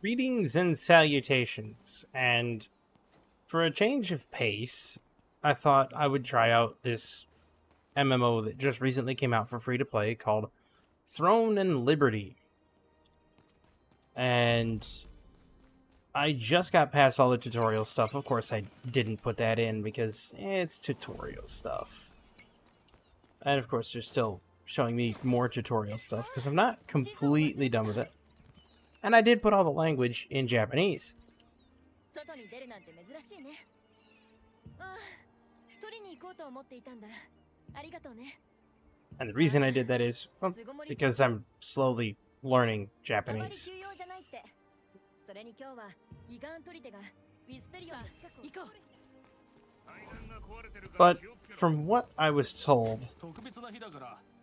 Greetings and salutations, and for a change of pace, I thought I would try out this MMO that just recently came out for free to play called Throne and Liberty. And I just got past all the tutorial stuff. Of course, I didn't put that in because it's tutorial stuff. And of course, they're still showing me more tutorial stuff because I'm not completely done with it. And I did put all the language in Japanese. And the reason I did that is, well, because I'm slowly learning Japanese. But from what I was told,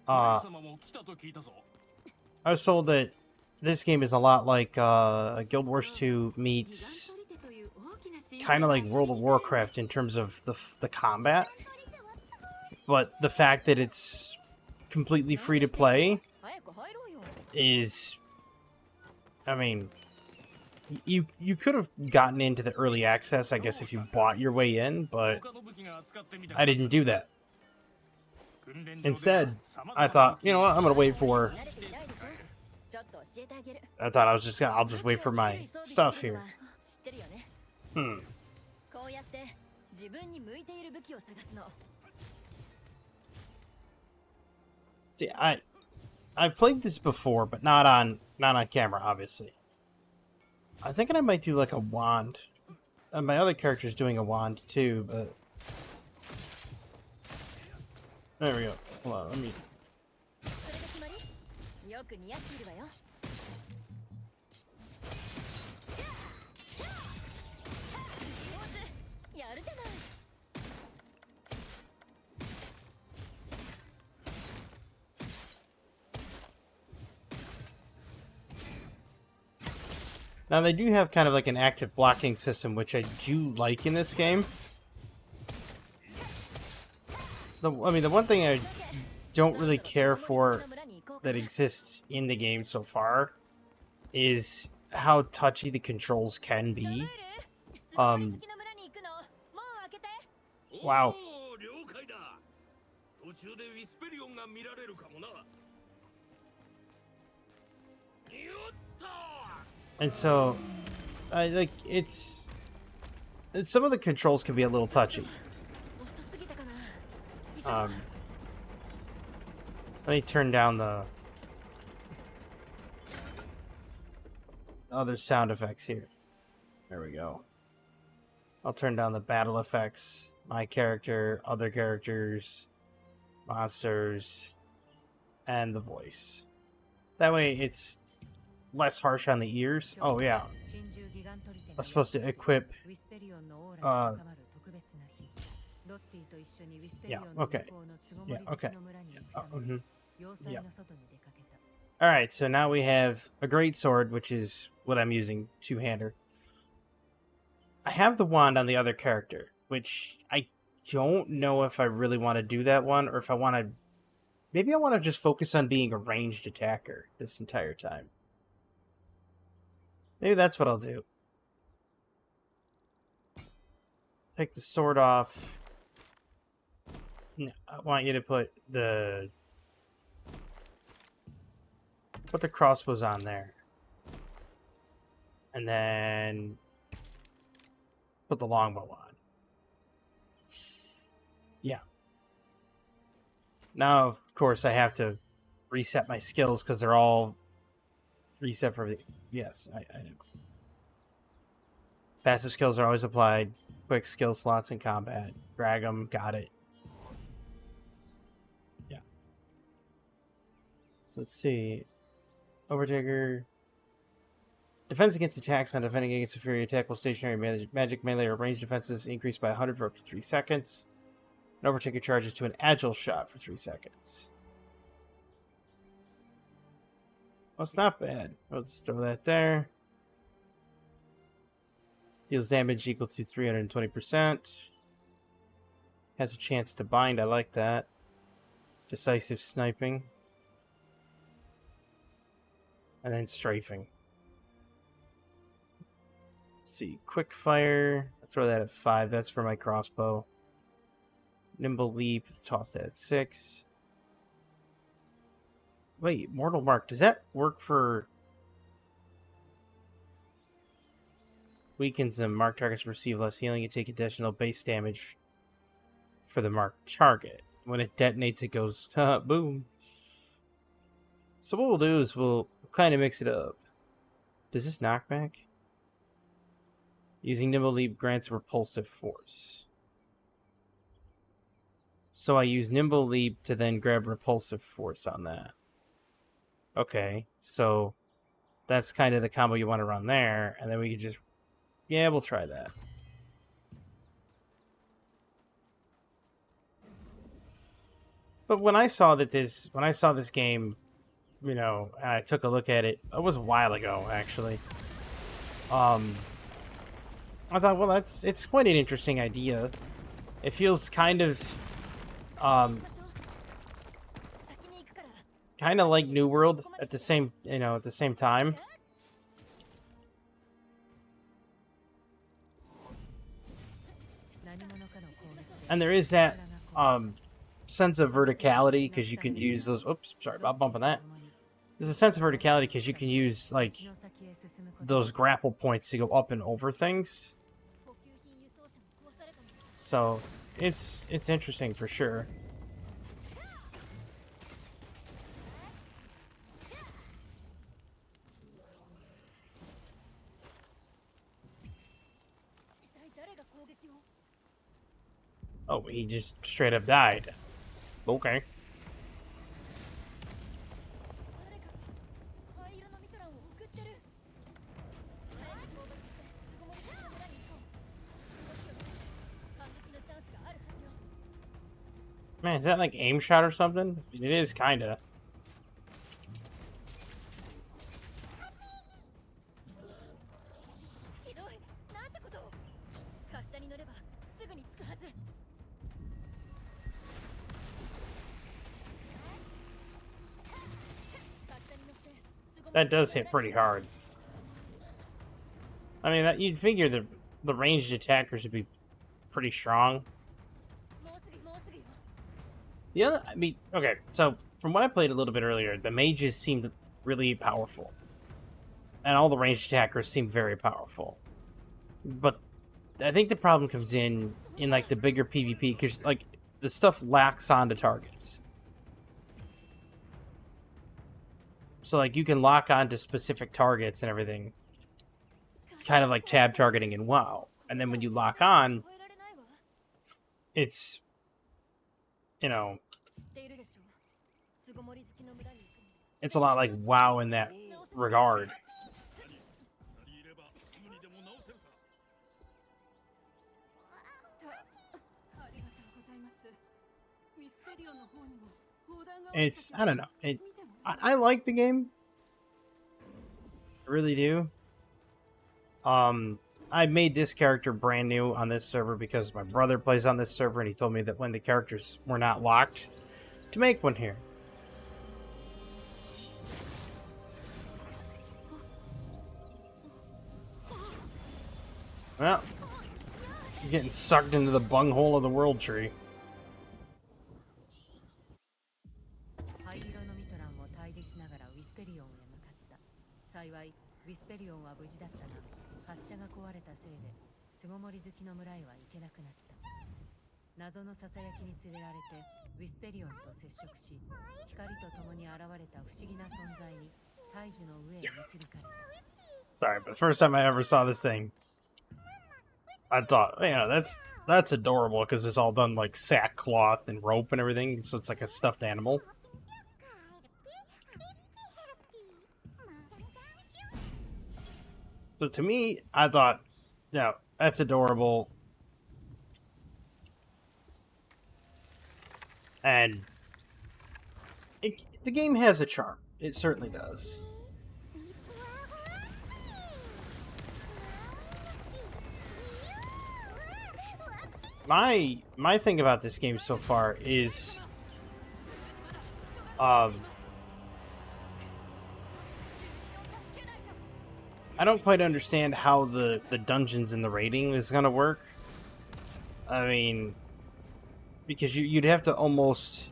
I was told that this game is a lot like Guild Wars 2 meets kind of like World of Warcraft in terms of the combat. But the fact that it's completely free to play is, I mean, you could have gotten into the early access, I guess, if you bought your way in, but I didn't do that. Instead, I thought, you know what, I'm gonna wait for. I thought I'll just wait for my stuff here. See, I've played this before, but not on camera, obviously. I'm thinking I might do like a wand. My other character's doing a wand too, but there we go. Hold on, let me. Now, they do have kind of like an active blocking system, which I do like in this game. The one thing I don't really care for that exists in the game so far is how touchy the controls can be. Wow. And so, like, it's some of the controls can be a little touchy. Let me turn down the other sound effects here. There we go. I'll turn down the battle effects, my character, other characters, monsters, and the voice. That way it's less harsh on the ears. Oh yeah, I'm supposed to equip yeah, okay. Yeah, okay. Yeah. Alright, so now we have a great sword, which is what I'm using, two-hander. I have the wand on the other character, which I don't know if I really want to do that one, or if I want to. Maybe I want to just focus on being a ranged attacker this entire time. Maybe that's what I'll do. Take the sword off. No, I want you to put the crossbows on there. And then put the longbow on. Yeah. Now, of course, I have to reset my skills because they're all reset for the... Yes, I know. Passive skills are always applied. Quick skill slots in combat. Drag them. Got it. Yeah. So let's see. Overtaker. Defense against attacks on defending against inferior attack while stationary magic melee or ranged defenses increased by 100 for up to 3 seconds. An Overtaker charges to an agile shot for 3 seconds. Well, it's not bad. Let's throw that there. Deals damage equal to 320%. Has a chance to bind. I like that. Decisive sniping. And then strafing. Let's see, quick fire. I'll throw that at 5. That's for my crossbow. Nimble leap. Toss that at 6. Wait, mortal mark. Does that work for? Weakens them. Marked targets receive less healing. You take additional base damage for the marked target. When it detonates, it goes boom. So what we'll do is we'll kind of mix it up. Does this knock back? Using Nimble Leap grants repulsive force. So I use Nimble Leap to then grab repulsive force on that. Okay, so that's kind of the combo you want to run there, and then we can just... Yeah, we'll try that. But when I saw this game, you know, and I took a look at it, it was a while ago, actually. I thought, well, it's quite an interesting idea. It feels kind of like New World at the same, at the same time. And there is that sense of verticality because you can use those. Oops, sorry about bumping that. There's a sense of verticality because you can use like those grapple points to go up and over things. So it's interesting for sure. Oh, he just straight up died. Okay. Man, is that like aim shot or something? It is kinda. That does hit pretty hard. I mean, you'd figure the ranged attackers would be pretty strong. Yeah, I mean, okay, so from what I played a little bit earlier, the mages seemed really powerful. And all the ranged attackers seem very powerful. But I think the problem comes in like the bigger PvP, because like the stuff locks onto targets. So like you can lock onto specific targets and everything. Kind of like tab targeting in WoW. And then when you lock on, it's, it's a lot like WoW in that regard. It's, I don't know. I like the game. I really do. I made this character brand new on this server because my brother plays on this server and he told me that when the characters were not locked, to make one here. Well, you're getting sucked into the bunghole of the world tree. Sorry, but the first time I ever saw this thing, I thought, that's adorable because it's all done like sackcloth and rope and everything, so it's like a stuffed animal. So to me, I thought, yeah, that's adorable. And the game has a charm. It certainly does. My thing about this game so far is I don't quite understand how the dungeons and the raiding is gonna work. I mean, because you'd have to almost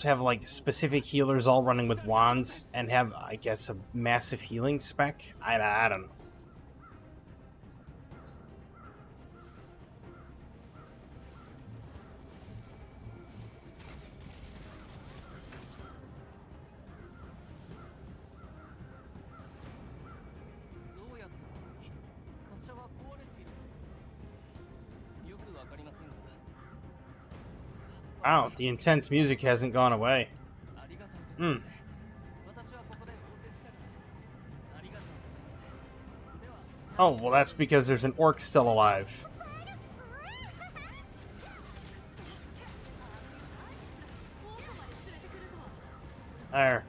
have like specific healers all running with wands and have, I guess, a massive healing spec. I don't know. Wow, the intense music hasn't gone away. Hmm. Oh, well, that's because there's an orc still alive. There.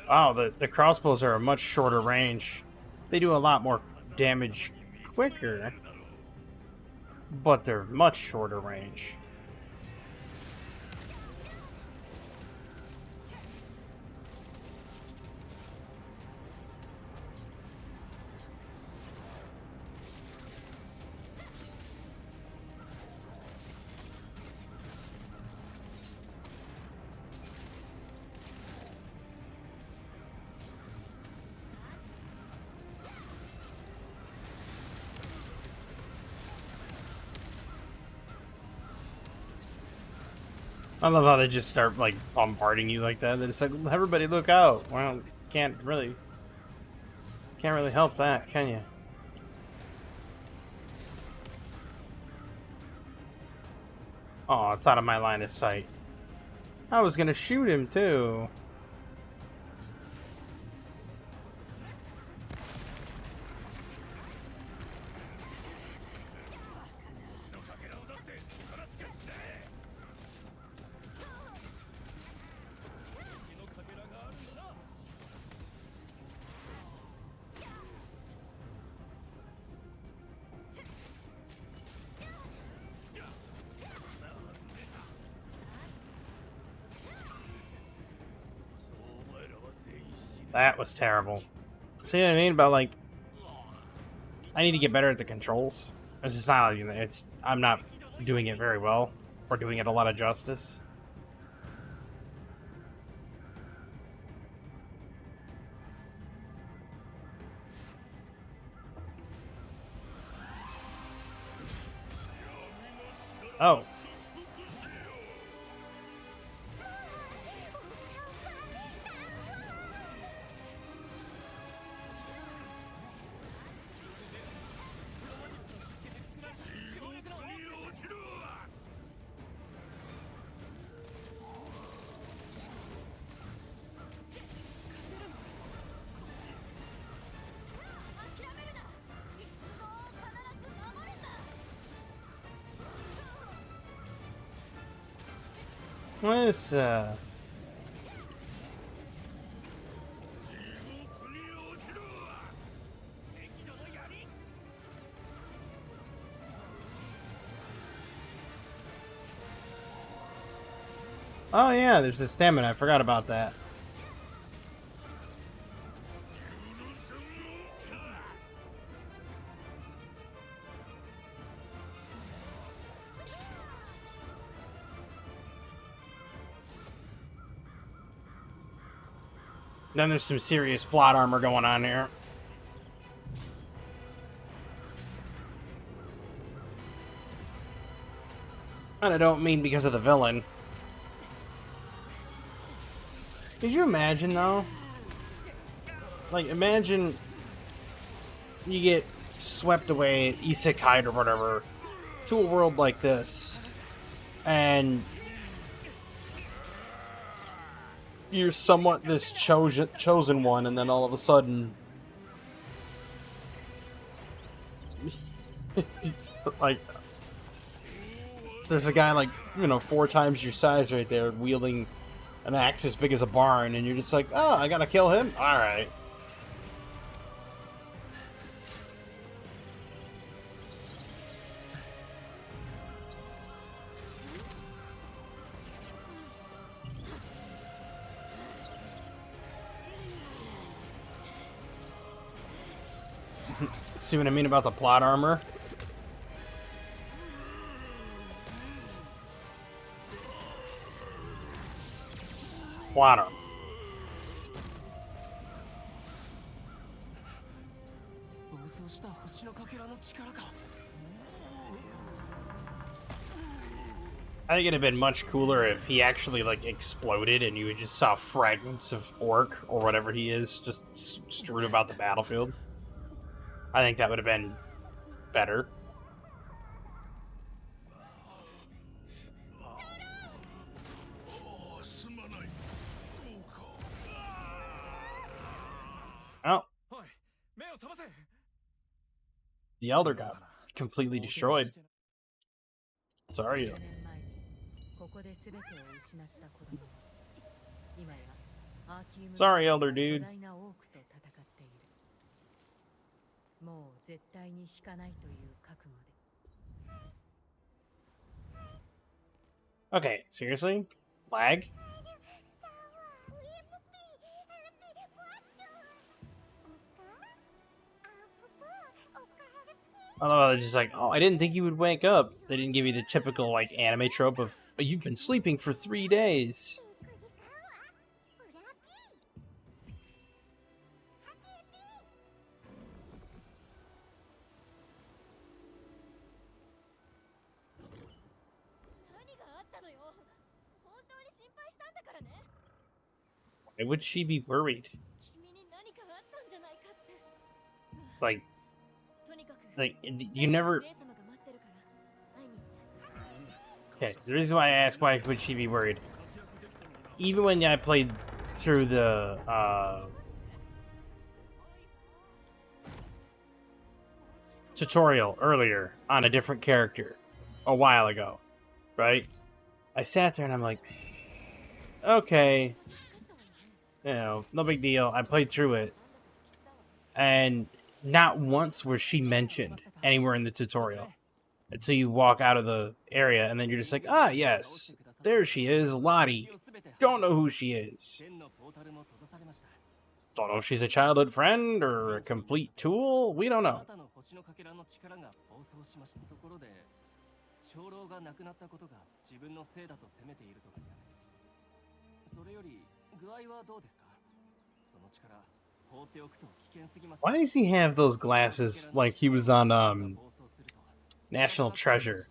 Wow, the crossbows are a much shorter range. They do a lot more damage quicker, but they're much shorter range. I love how they just start like bombarding you like that. They're just like, everybody look out. Well, can't really help that, can you? Oh, it's out of my line of sight. I was gonna shoot him too. That was terrible. See what I mean about like, I need to get better at the controls. It's not like I'm not doing it very well or doing it a lot of justice. Oh. What is, Oh yeah, there's the stamina. I forgot about that. Then there's some serious plot armor going on here. And I don't mean because of the villain. Could you imagine, though? Like, imagine you get swept away, isekai or whatever, to a world like this, and you're somewhat this chosen one, and then all of a sudden Like, there's a guy like, 4 times your size right there wielding an axe as big as a barn, and you're just like, oh, I gotta kill him? Alright. See what I mean about the plot armor? Plot armor. I think it'd have been much cooler if he actually, like, exploded and you just saw fragments of Orc, or whatever he is, just strewn about the battlefield. I think that would have been better. Oh. The Elder got completely destroyed. Sorry. Sorry, Elder Dude. Okay, seriously? Lag? Although they're just like, oh, I didn't think you would wake up. They didn't give you the typical, like, anime trope of, oh, you've been sleeping for 3 days. Why would she be worried? Like, you never... Okay, the reason why I asked why would she be worried, even when I played through the tutorial earlier on a different character a while ago, right? I sat there and I'm like, okay, no big deal. I played through it, and not once was she mentioned anywhere in the tutorial until you walk out of the area, and then you're just like, ah, yes, there she is, Lottie. Don't know who she is. Don't know if she's a childhood friend or a complete tool. We don't know. Why does he have those glasses like he was on National Treasure?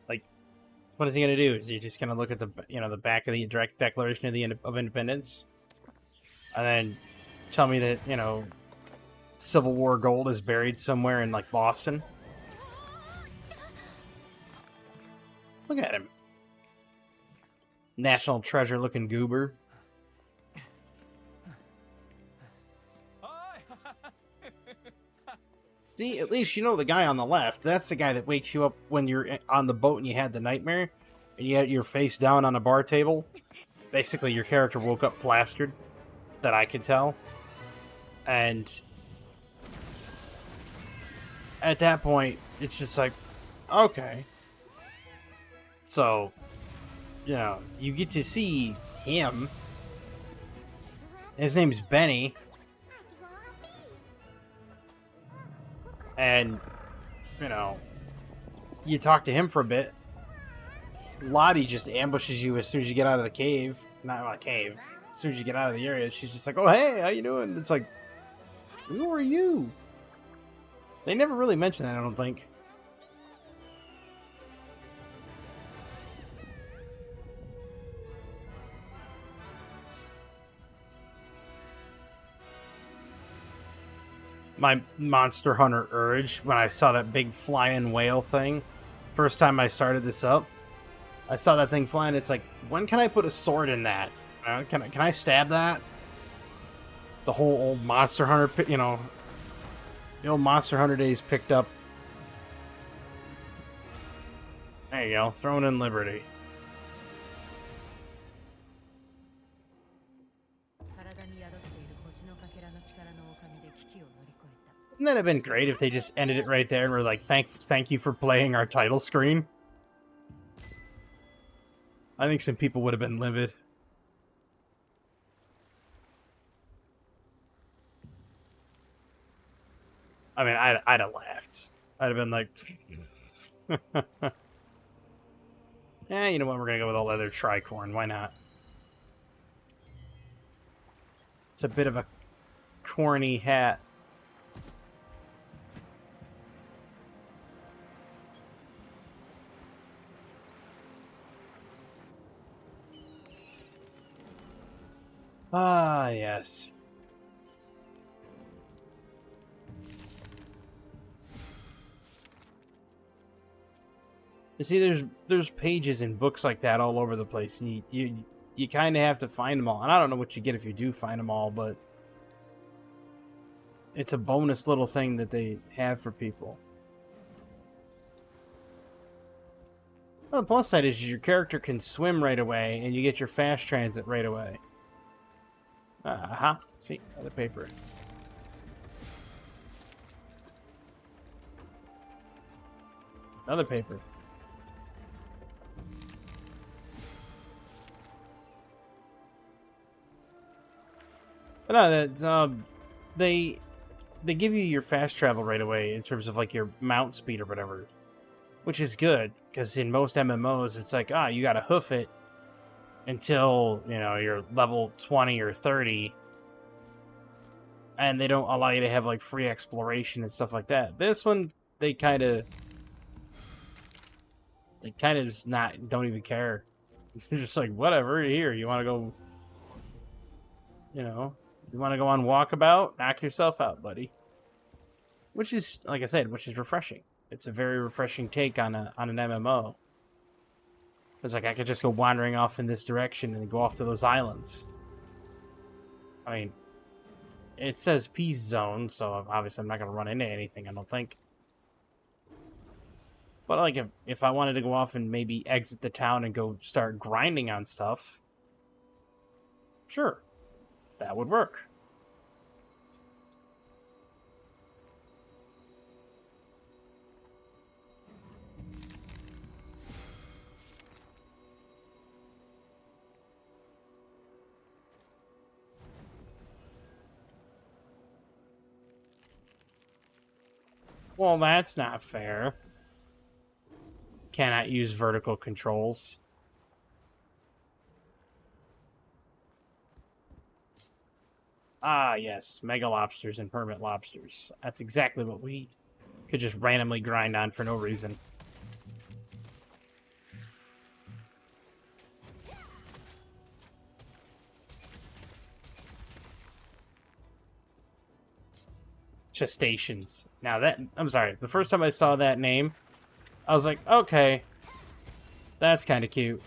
Like, what is he gonna do? Is he just gonna look at the the back of the direct Declaration of Independence, and then tell me that Civil War gold is buried somewhere in like Boston? Look at him, National Treasure looking goober. See, at least you know the guy on the left. That's the guy that wakes you up when you're on the boat and you had the nightmare, and you had your face down on a bar table. Basically, your character woke up plastered, that I could tell. And at that point, it's just like, okay. So, you get to see him. His name's Benny. And, you talk to him for a bit. Lottie just ambushes you as soon as you get out of the cave. Not a cave. As soon as you get out of the area, she's just like, oh, hey, how you doing? It's like, who are you? They never really mention that, I don't think. my Monster Hunter urge when I saw that big flying whale thing. First time I started this up, I saw that thing flying. It's like, when can I put a sword in that? Can I stab that? The whole old Monster Hunter, you know, the old Monster Hunter days picked up. There you go, throwing in Liberty. Wouldn't that have been great if they just ended it right there and were like, thank you for playing our title screen? I think some people would have been livid. I mean, I'd have laughed. I'd have been like, eh, you know what? We're gonna go with a leather tricorn. Why not? It's a bit of a corny hat. Ah, yes. You see, there's pages in books like that all over the place, and you kind of have to find them all. And I don't know what you get if you do find them all, but it's a bonus little thing that they have for people. Well, the plus side is your character can swim right away, and you get your fast transit right away. See, other paper. Another paper. But no, that they give you your fast travel right away in terms of like your mount speed or whatever, which is good because in most MMOs it's like you gotta hoof it until you're level 20 or 30, and they don't allow you to have like free exploration and stuff like that. This one they kind of just don't even care. They're just like, whatever, here, you want to go, you want to go on walkabout, knock yourself out, buddy. Which is, like I said, which is refreshing. It's a very refreshing take on an MMO. It's like I could just go wandering off in this direction and go off to those islands. I mean, it says peace zone, so obviously I'm not going to run into anything, I don't think. But like, if I wanted to go off and maybe exit the town and go start grinding on stuff, sure, that would work. Well, that's not fair. Cannot use vertical controls. Ah, yes. Mega lobsters and hermit lobsters. That's exactly what we could just randomly grind on for no reason. Gestations. Now that... I'm sorry. The first time I saw that name, I was like, okay. That's kind of cute.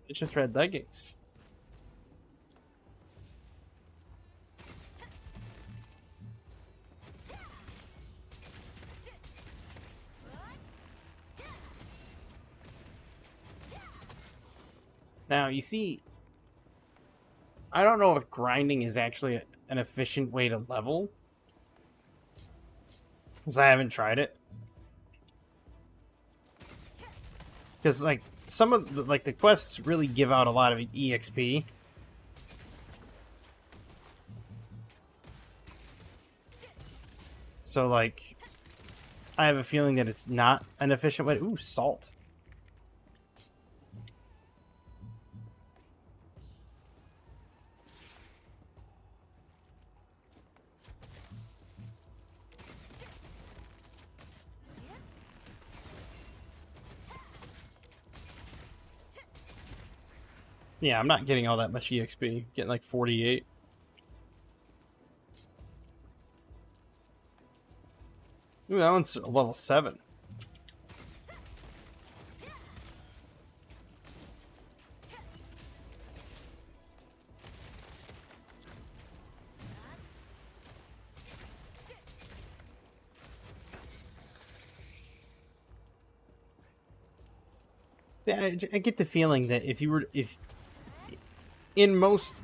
It's just red leggings. Now, you see, I don't know if grinding is actually an efficient way to level, because I haven't tried it. Because, like, some of the quests really give out a lot of EXP. So, like, I have a feeling that it's not an efficient way. Ooh, salt. Yeah, I'm not getting all that much EXP. Getting like 48. Ooh, that one's level 7. Yeah, I get the feeling that if in most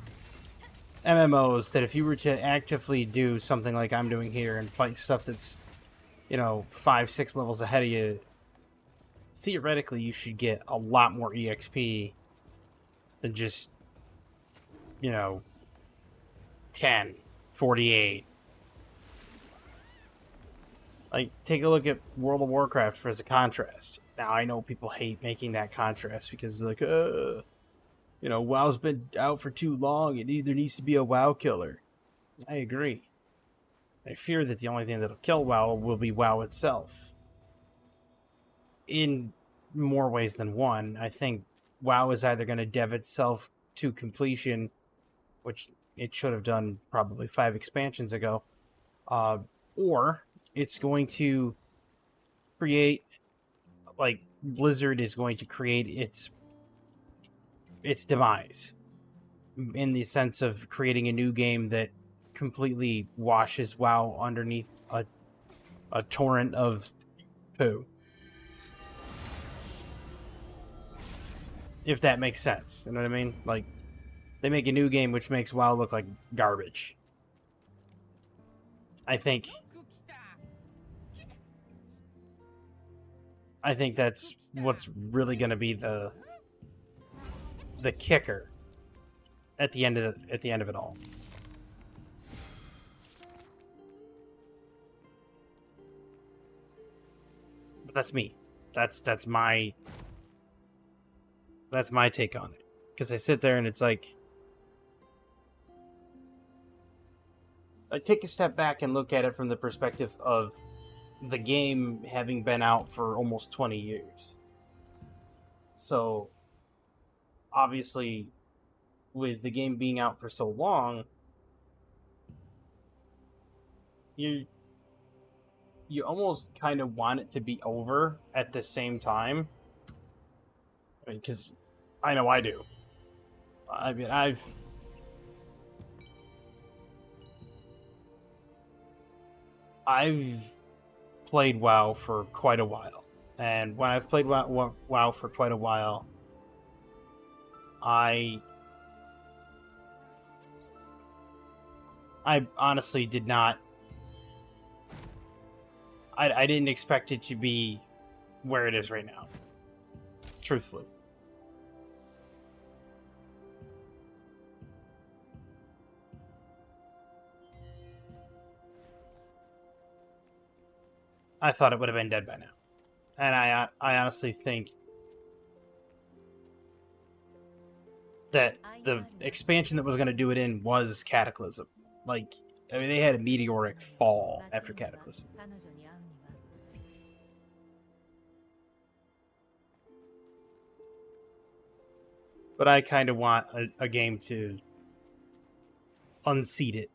MMOs, that if you were to actively do something like I'm doing here and fight stuff that's, 5, 6 levels ahead of you, theoretically you should get a lot more EXP than just, you know, 10, 48. Like, take a look at World of Warcraft for as a contrast. Now, I know people hate making that contrast because they're like, WoW's been out for too long. It either needs to be a WoW killer. I agree. I fear that the only thing that'll kill WoW will be WoW itself. In more ways than one, I think WoW is either going to dev itself to completion, which it should have done probably 5 expansions ago, or it's going to create, like, Blizzard is going to create its demise, in the sense of creating a new game that completely washes WoW underneath a torrent of poo. If that makes sense. You know what I mean? Like, they make a new game which makes WoW look like garbage. I think that's what's really going to be the kicker at the end of it all. But that's me. That's my take on it. Because I sit there and it's like, I take a step back and look at it from the perspective of the game having been out for almost 20 years. So, obviously, with the game being out for so long, you almost kind of want it to be over at the same time. I mean, because I know I do. I mean, I've played WoW for quite a while, and when I've played WoW for quite a while, I honestly did not. I didn't expect it to be where it is right now. Truthfully. I thought it would have been dead by now. And I honestly think that the expansion that was going to do it in was Cataclysm. Like, I mean, they had a meteoric fall after Cataclysm. But I kind of want a game to unseat it,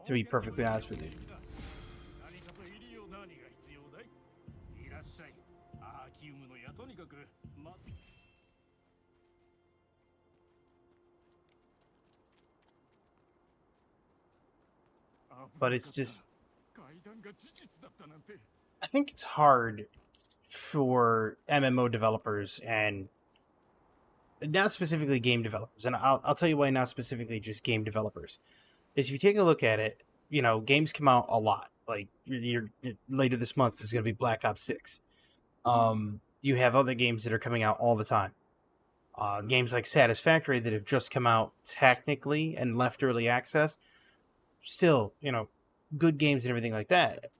to be perfectly honest with you. But it's just, I think it's hard for MMO developers, and not specifically game developers, and I'll tell you why not specifically just game developers, is if you take a look at it, games come out a lot. Like, later this month is going to be Black Ops 6. You have other games that are coming out all the time. Games like Satisfactory that have just come out technically and left early access. Still, good games and everything like that.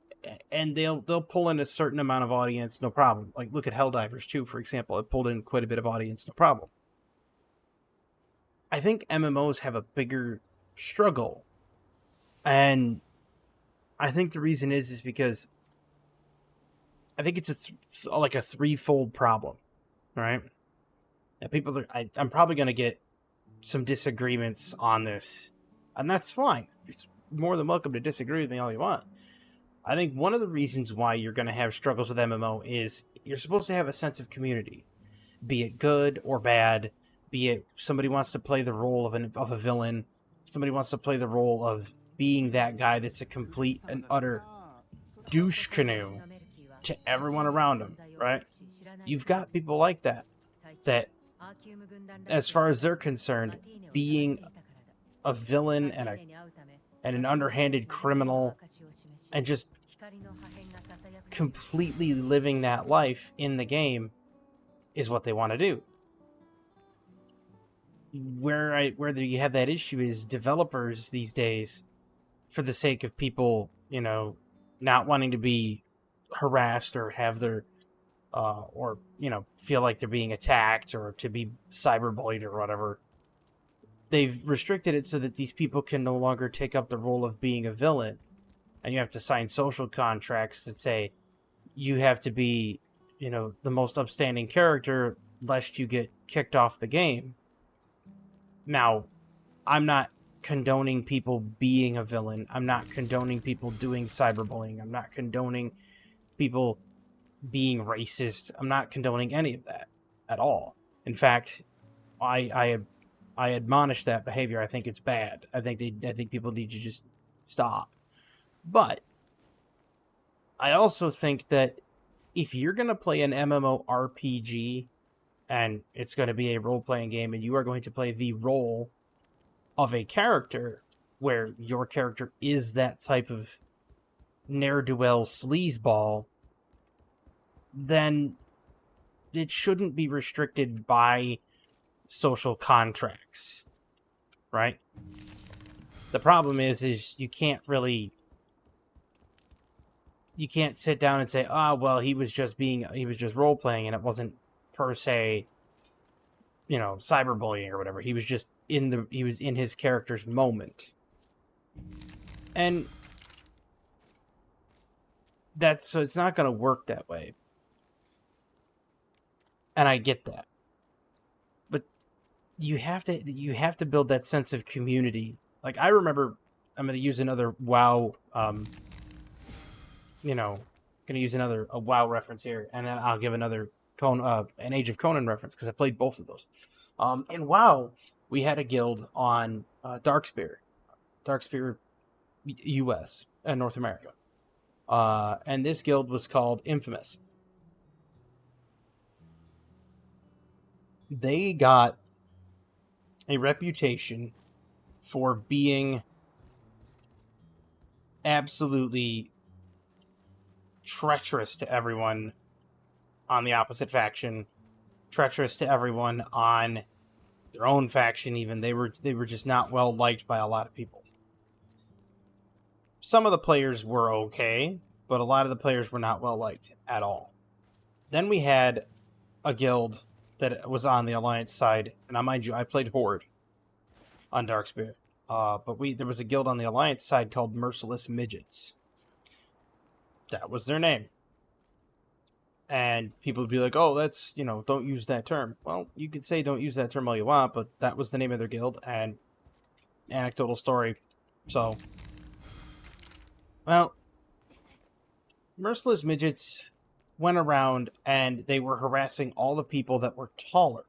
And they'll pull in a certain amount of audience, no problem. Like, look at Helldivers 2, for example. It pulled in quite a bit of audience, no problem. I think MMOs have a bigger struggle. And I think the reason is because I think it's like a threefold problem, right? And I'm probably going to get some disagreements on this, and that's fine. It's more than welcome to disagree with me all you want. I think one of the reasons why you're going to have struggles with MMO is you're supposed to have a sense of community, be it good or bad, be it somebody wants to play the role of a villain, somebody wants to play the role of being that guy that's a complete and utter douche canoe to everyone around him, right? You've got people like that, as far as they're concerned, being a villain and an underhanded criminal and just completely living that life in the game is what they want to do. Where you have that issue is developers these days, for the sake of people, not wanting to be harassed or have their or feel like they're being attacked or to be cyberbullied or whatever, they've restricted it so that these people can no longer take up the role of being a villain, and you have to sign social contracts that say you have to be the most upstanding character lest you get kicked off the game. Now, I'm not condoning people being a villain. I'm not condoning people doing cyberbullying. I'm not condoning people being racist. I'm not condoning any of that at all. In fact, I admonish that behavior. I think it's bad. I think people need to just stop. But I also think that if you're going to play an MMORPG and it's going to be a role-playing game and you are going to play the role of a character where your character is that type of ne'er-do-well sleazeball, then it shouldn't be restricted by social contracts, right? The problem is you can't sit down and say, well, he was just role-playing and it wasn't per se, cyberbullying or whatever. He was just in his character's moment. And so it's not going to work that way. And I get that. But you have to build that sense of community. Like, I remember, I'm going to use another WoW, going to use a WoW reference here, and then I'll give another an Age of Conan reference, because I played both of those. In WoW, we had a guild on Darkspear US and North America. And this guild was called Infamous. They got a reputation for being absolutely treacherous to everyone on the opposite faction, treacherous to everyone on their own faction even. They were just not well liked by a lot of people. Some of the players were okay, but a lot of the players were not well liked at all. Then we had a guild that was on the Alliance side, and mind you, I played Horde on Darkspear. But there was a guild on the Alliance side called Merciless Midgets. That was their name. And people would be like, oh, that's, don't use that term. Well, you could say don't use that term all you want, but that was the name of their guild, and anecdotal story. So, well, Merciless Midgets went around and they were harassing all the people that were taller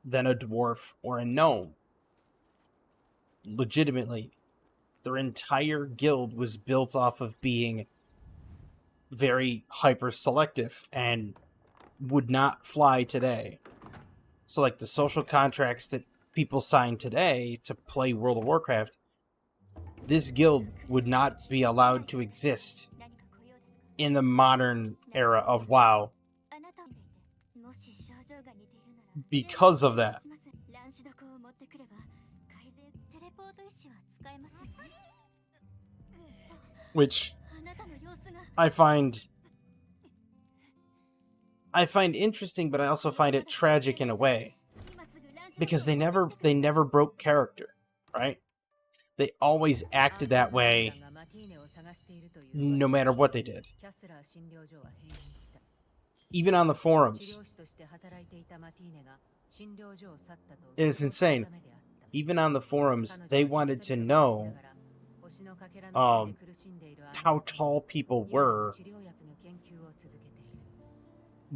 than a dwarf or a gnome. Legitimately. Their entire guild was built off of being very hyper selective and would not fly today. So like the social contracts that people sign today to play World of Warcraft, this guild would not be allowed to exist in the modern era of WoW because of that. Which I find interesting, but I also find it tragic in a way, because they never broke character, right? They always acted that way no matter what they did. Even on the forums. It is insane. even on the forums, they wanted to know how tall people were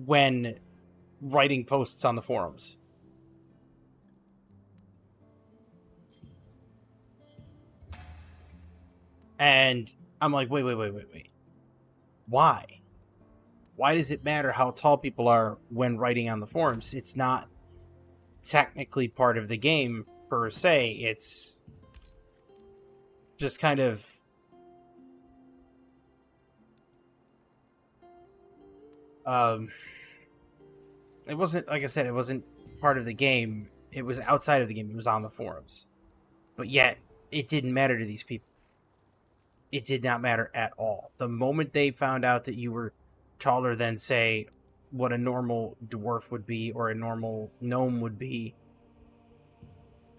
when writing posts on the forums. And I'm like, wait. Why? Why does it matter how tall people are when writing on the forums? It's not technically part of the game per se. It's just kind of it wasn't, like I said, it wasn't part of the game. It was outside of the game. It was on the forums. But yet, it didn't matter to these people. It did not matter at all. The moment they found out that you were taller than, say, what a normal dwarf would be or a normal gnome would be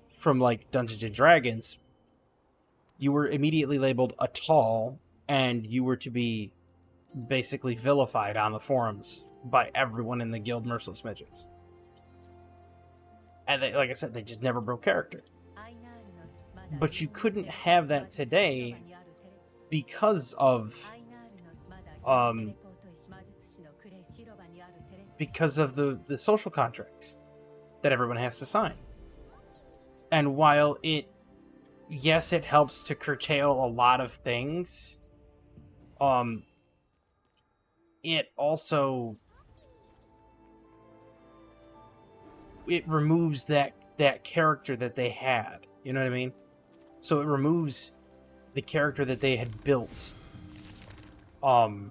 from, like, Dungeons and Dragons, you were immediately labeled a tall, and you were to be basically vilified on the forums by everyone in the Guild Merciless Midgets. And they, like I said, they just never broke character. But you couldn't have that today because of the social contracts that everyone has to sign. And while it helps to curtail a lot of things, it also removes that character that they had. You know what I mean? So it removes the character that they had built. That,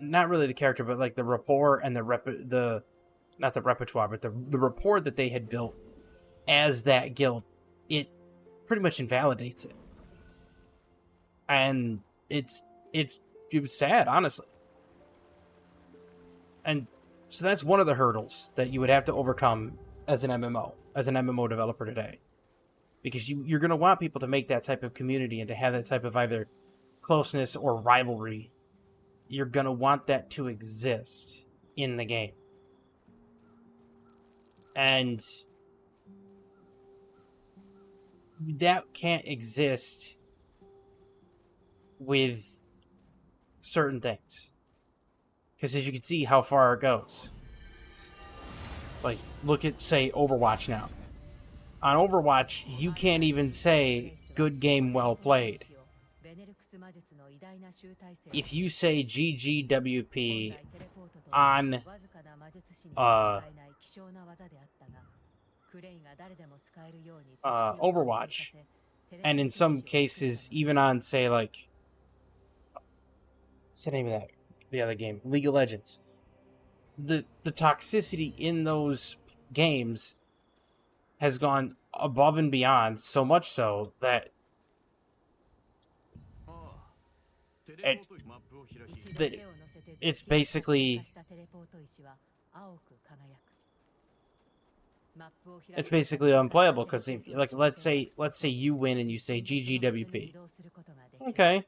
not really the character, but like the rapport and not the repertoire, but the rapport that they had built as that guild. It pretty much invalidates it. And it was sad, honestly. And so that's one of the hurdles that you would have to overcome as an MMO developer today. Because you're going to want people to make that type of community and to have that type of either closeness or rivalry. You're going to want that to exist in the game. And that can't exist with certain things. Because as you can see how far it goes. Like, look at, say, Overwatch now. On Overwatch, you can't even say, good game, well played. If you say GGWP on Overwatch, and in some cases, even on, say, like, what's the name of that? The other game, League of Legends. The toxicity in those games has gone above and beyond, so much so that it's basically unplayable. Because if, like, let's say you win and you say GGWP, okay,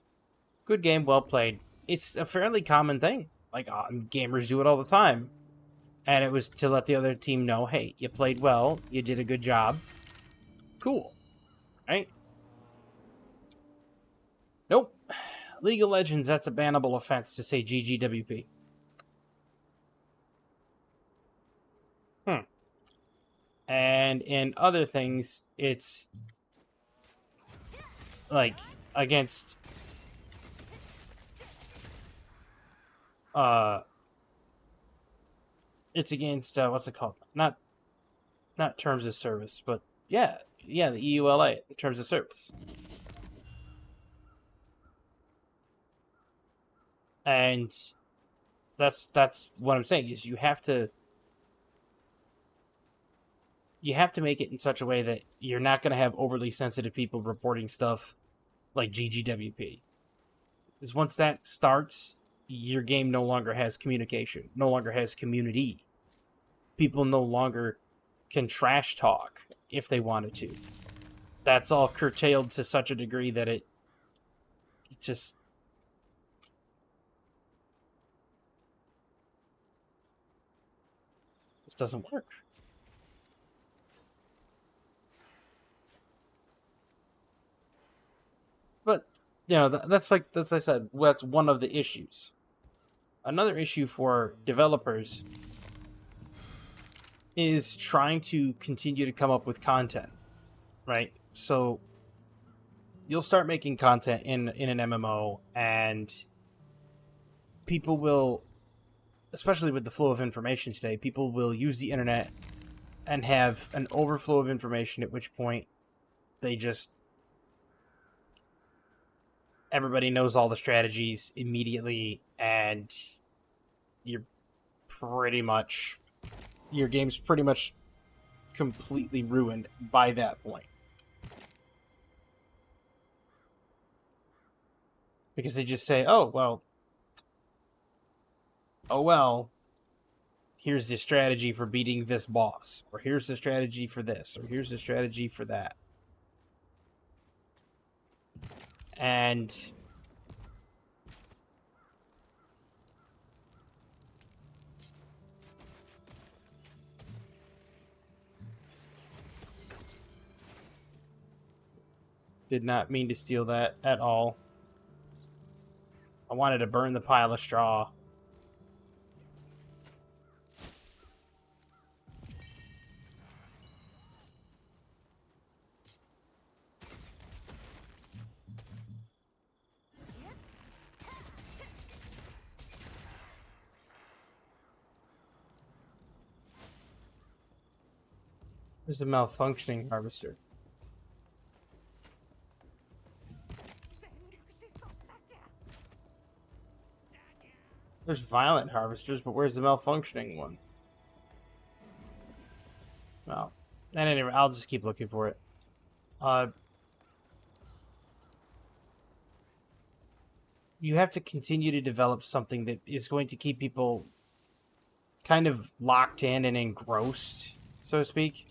good game, well played. It's a fairly common thing. Like, gamers do it all the time. And it was to let the other team know, hey, you played well, you did a good job. Cool. Right? Nope. League of Legends, that's a bannable offense to say GGWP. And in other things, it's like against it's against what's it called? Not terms of service, but yeah, the EULA, the terms of service. And that's what I'm saying, is you have to make it in such a way that you're not going to have overly sensitive people reporting stuff like GGWP. Because once that starts, your game no longer has communication, no longer has community. People no longer can trash talk if they wanted to. That's all curtailed to such a degree that it just doesn't work. You know, that's like, as I said, that's one of the issues. Another issue for developers is trying to continue to come up with content, right? So you'll start making content in an MMO, and people will, especially with the flow of information today, people will use the internet and have an overflow of information, at which point they just, everybody knows all the strategies immediately, and you're pretty much, your game's pretty much completely ruined by that point. Because they just say, oh well, here's the strategy for beating this boss, or here's the strategy for this, or here's the strategy for that. And did not mean to steal that at all. I wanted to burn the pile of straw. There's a malfunctioning harvester. There's violent harvesters, but where's the malfunctioning one? Well, at any rate, I'll just keep looking for it. You have to continue to develop something that is going to keep people kind of locked in and engrossed, so to speak,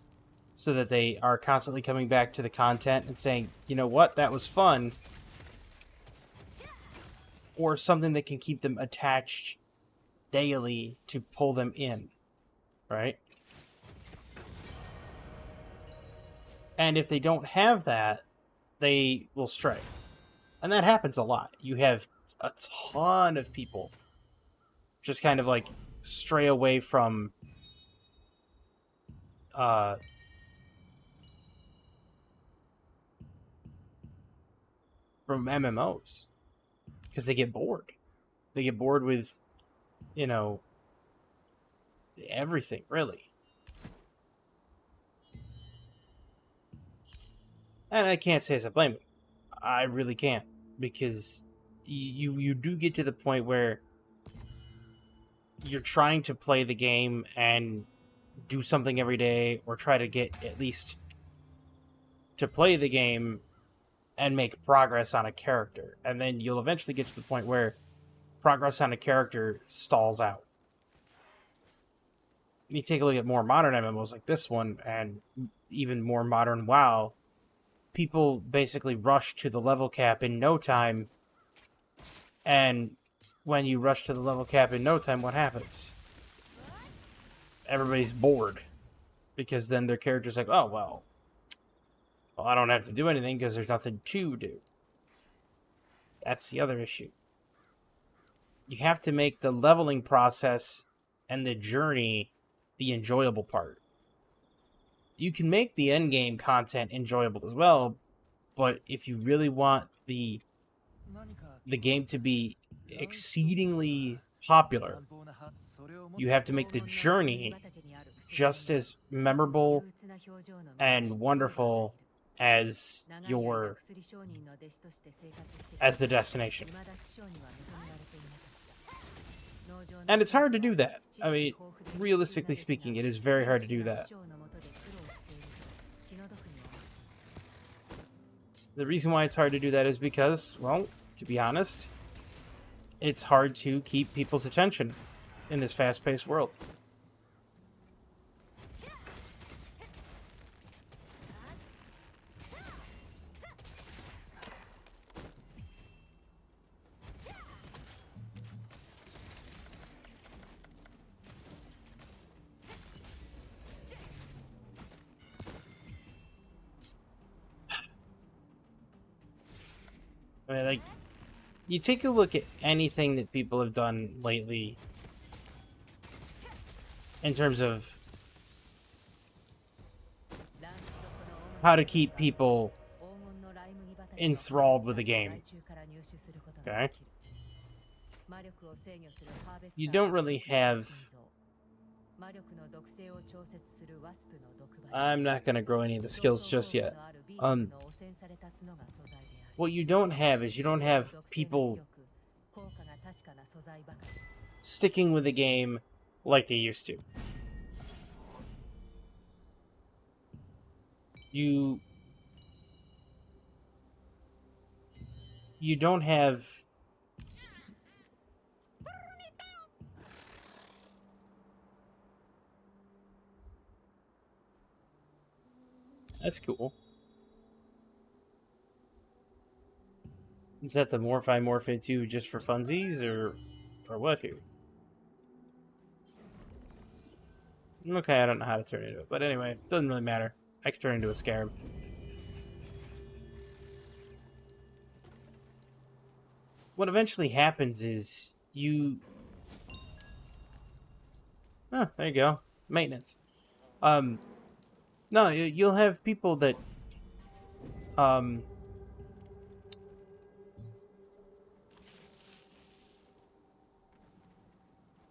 so that they are constantly coming back to the content and saying, you know what, that was fun, or something that can keep them attached daily to pull them in, right? And if they don't have that, they will stray. And that happens a lot. You have a ton of people just kind of like stray away from MMOs because they get bored. They get bored with, you know, everything, really. And I can't say as I blame them. I really can't, because you do get to the point where you're trying to play the game and do something every day, or try to get at least to play the game and make progress on a character. And then you'll eventually get to the point where progress on a character stalls out. You take a look at more modern MMOs like this one, and even more modern WoW, people basically rush to the level cap in no time, and when you rush to the level cap in no time, what happens? Everybody's bored, because then their character's like, oh, well, I don't have to do anything because there's nothing to do. That's the other issue. You have to make the leveling process and the journey the enjoyable part. You can make the endgame content enjoyable as well, but if you really want the game to be exceedingly popular, you have to make the journey just as memorable and wonderful as the destination. And it's hard to do that. I mean, realistically speaking, it is very hard to do that. The reason why it's hard to do that is because, well, to be honest, it's hard to keep people's attention in this fast-paced world. I mean, like, you take a look at anything that people have done lately in terms of how to keep people enthralled with the game. Okay? You don't really have... I'm not going to grow any of the skills just yet. What you don't have is you don't have people sticking with the game like they used to. You don't have... That's cool. Is that the Morph 2 just for funsies, or what here? Okay, I don't know how to turn into it, but anyway, doesn't really matter. I can turn into a scarab. What eventually happens is you... Oh, there you go. Maintenance. No, you'll have people that...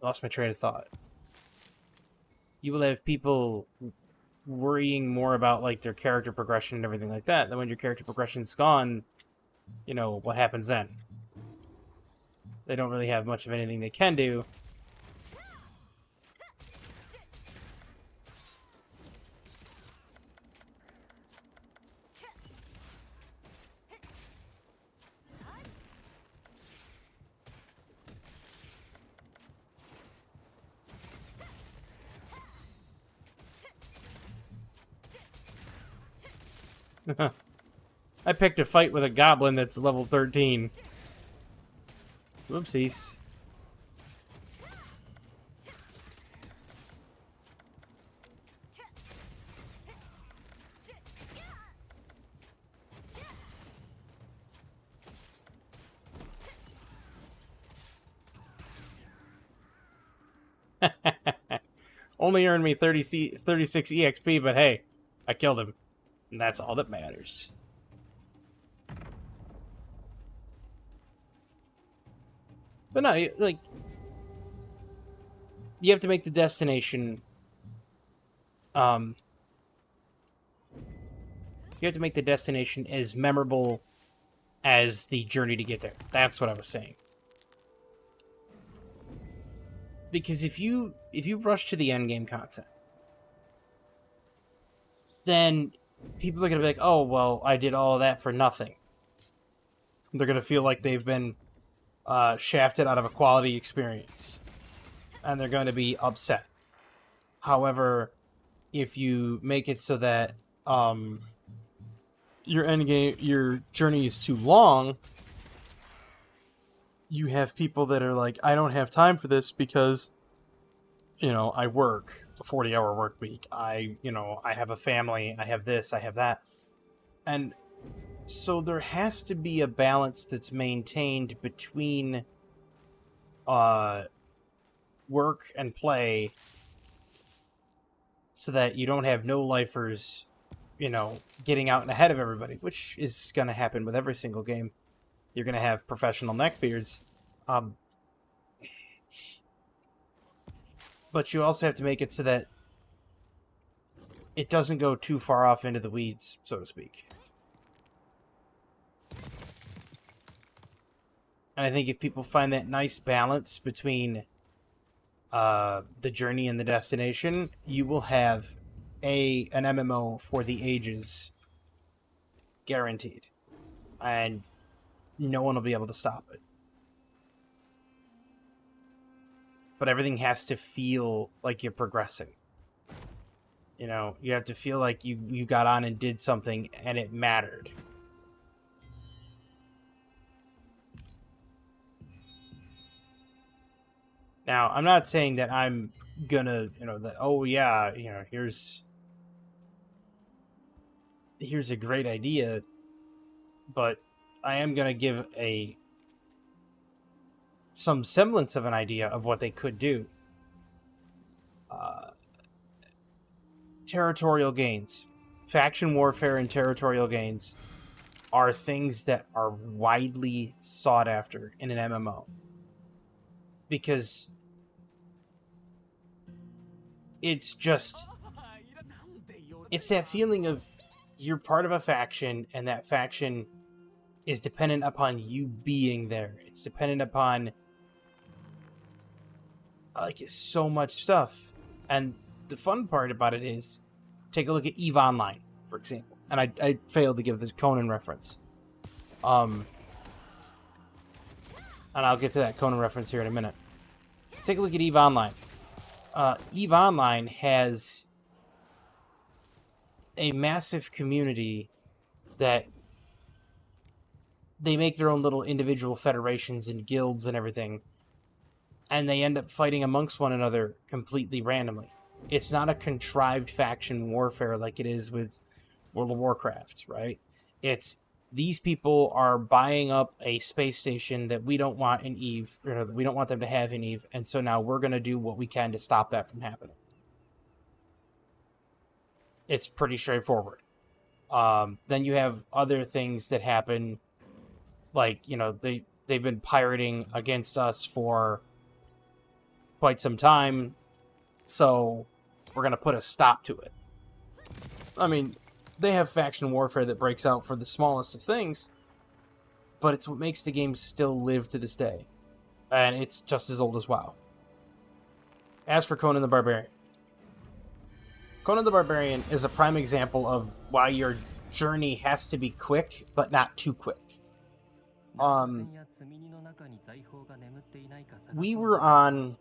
Lost my train of thought. You will have people worrying more about, like, their character progression and everything like that. Then when your character progression's gone, you know, what happens then? They don't really have much of anything they can do. I picked a fight with a goblin that's level 13. Whoopsies. Only earned me 36 EXP, but hey, I killed him. And that's all that matters. But no, like, you have to make the destination, you have to make the destination as memorable as the journey to get there. That's what I was saying. Because if you rush to the endgame content, then people are going to be like, oh, well, I did all of that for nothing. They're going to feel like they've been shafted out of a quality experience. And they're going to be upset. However, if you make it so that your journey is too long, you have people that are like, I don't have time for this because, you know, I work a 40-hour work week. I have a family. I have this. I have that. And so there has to be a balance that's maintained between work and play so that you don't have no-lifers, you know, getting out and ahead of everybody, which is going to happen with every single game. You're going to have professional neckbeards. But you also have to make it so that it doesn't go too far off into the weeds, so to speak. And I think if people find that nice balance between the journey and the destination, you will have an MMO for the ages, guaranteed. And no one will be able to stop it. But everything has to feel like you're progressing. You know, you have to feel like you got on and did something and it mattered. Now, I'm not saying that I'm gonna, you know, that, oh yeah, you know, here's a great idea, but I am going to give some semblance of an idea of what they could do. Territorial gains. Faction warfare and territorial gains are things that are widely sought after in an MMO. Because it's that feeling of you're part of a faction, and that faction is dependent upon you being there. It's dependent upon so much stuff. And the fun part about it is, take a look at EVE Online, for example. And I failed to give the Conan reference. And I'll get to that Conan reference here in a minute. Take a look at EVE Online. EVE Online has a massive community that they make their own little individual federations and guilds and everything, and they end up fighting amongst one another completely randomly. It's not a contrived faction warfare like it is with World of Warcraft, right? It's these people are buying up a space station that we don't want in EVE, or we don't want them to have in EVE, and so now we're going to do what we can to stop that from happening. It's pretty straightforward. Then you have other things that happen, like, they've been pirating against us for quite some time, so we're going to put a stop to it. I mean, they have faction warfare that breaks out for the smallest of things, but it's what makes the game still live to this day. And it's just as old as WoW. As for Conan the Barbarian. Conan the Barbarian is a prime example of why your journey has to be quick, but not too quick. We were on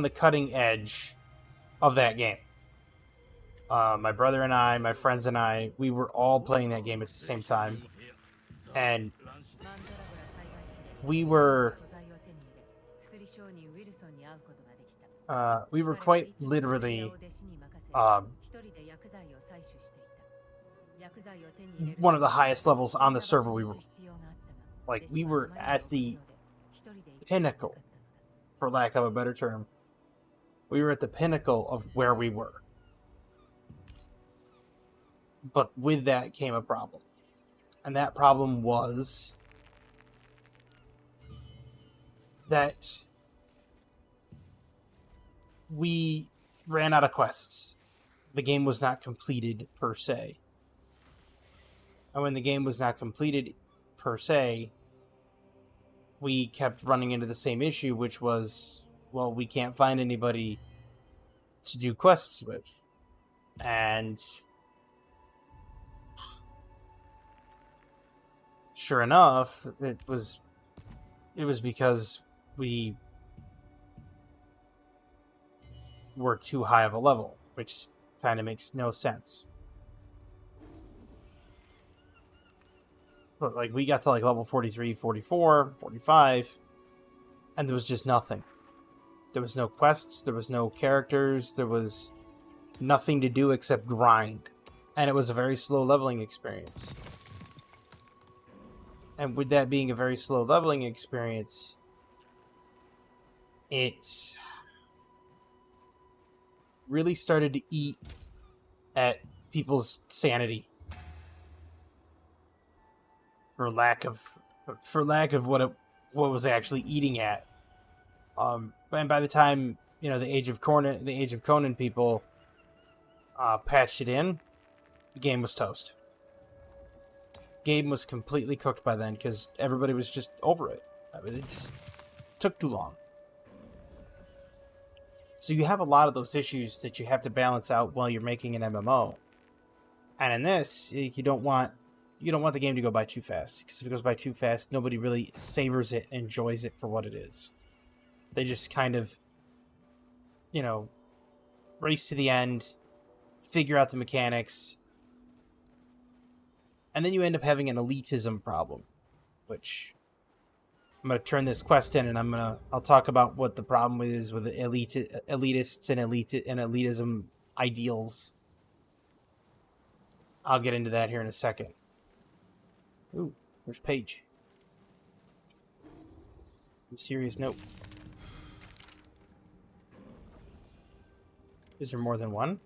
the cutting edge of that game. My brother and I, my friends and I, we were all playing that game at the same time. And we were quite literally one of the highest levels on the server. We were at the pinnacle, for lack of a better term. We were at the pinnacle of where we were. But with that came a problem. And that problem was that we ran out of quests. The game was not completed per se. And when the game was not completed per se, we kept running into the same issue, which was, well, we can't find anybody to do quests with. And sure enough, it was because we were too high of a level, which kind of makes no sense. But we got to level 43, 44, 45, and there was just nothing. There was no quests, there was no characters, there was nothing to do except grind. And it was a very slow leveling experience. And with that being a very slow leveling experience, it really started to eat at people's sanity. For lack of what was actually eating at. And by the time, the Age of Conan people patched it in, the game was toast. Game was completely cooked by then because everybody was just over it. It just took too long. So you have a lot of those issues that you have to balance out while you're making an MMO. And in this, you don't want the game to go by too fast, because if it goes by too fast, nobody really savors it, enjoys it for what it is. They just kind of, race to the end, figure out the mechanics, and then you end up having an elitism problem, which I'm going to turn this quest in, and I'll talk about what the problem is with the elitists and elitism ideals I'll get into that here in a second. Ooh, there's Paige. Mysterious note. Is there more than one?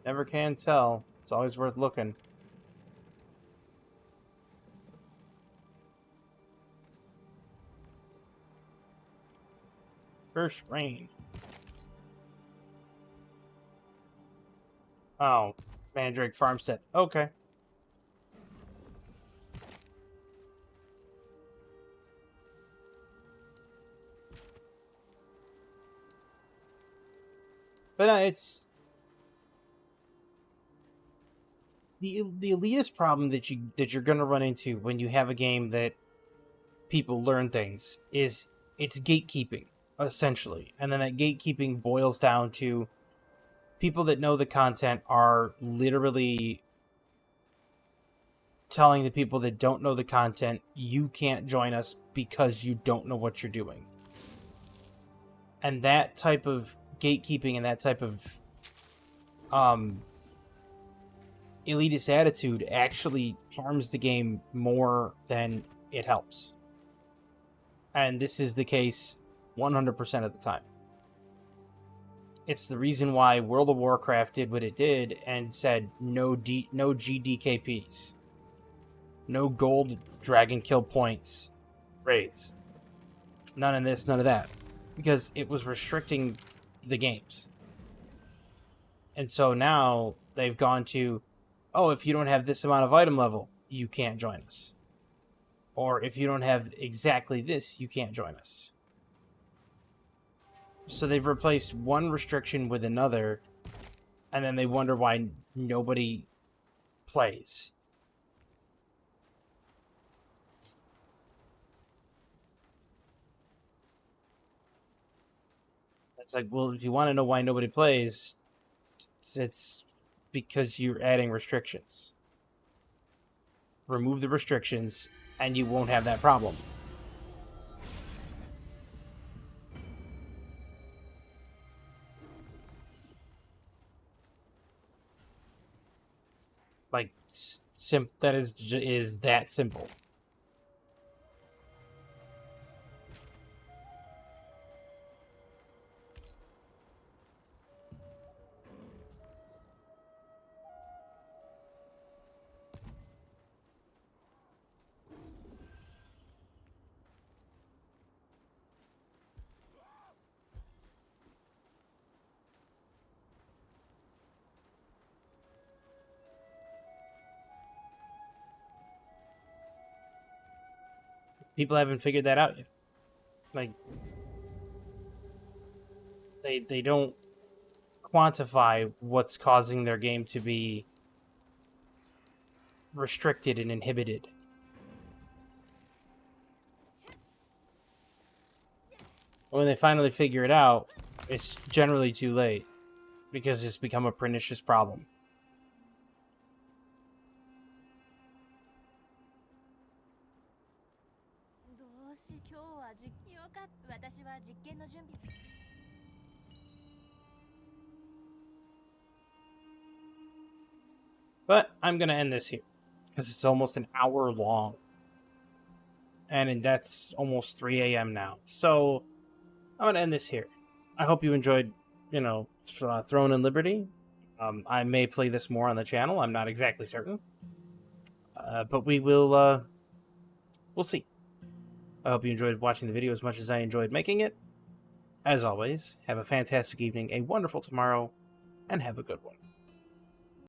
Never can tell. It's always worth looking. First rain. Oh, Mandrake Farmstead. Okay. But it's the elitist problem that you're gonna run into when you have a game that people learn things is it's gatekeeping, essentially. And then that gatekeeping boils down to people that know the content are literally telling the people that don't know the content, you can't join us because you don't know what you're doing. And that type of gatekeeping and that type of elitist attitude actually harms the game more than it helps. And this is the case 100% of the time. It's the reason why World of Warcraft did what it did and said no GDKPs. No gold dragon kill points raids. None of this, none of that. Because it was restricting the games. And so now they've gone to, oh, if you don't have this amount of item level, you can't join us. Or if you don't have exactly this, you can't join us. So they've replaced one restriction with another, and then they wonder why nobody plays. It's like, well, if you want to know why nobody plays, it's because you're adding restrictions. Remove the restrictions, and you won't have that problem. Like, that is that simple. People haven't figured that out yet. Like, they don't quantify what's causing their game to be restricted and inhibited. When they finally figure it out, it's generally too late because it's become a pernicious problem. But I'm going to end this here because it's almost an hour long. And that's almost 3 a.m. now. So I'm going to end this here. I hope you enjoyed, Throne and Liberty. I may play this more on the channel. I'm not exactly certain. But we'll see. I hope you enjoyed watching the video as much as I enjoyed making it. As always, have a fantastic evening, a wonderful tomorrow, and have a good one.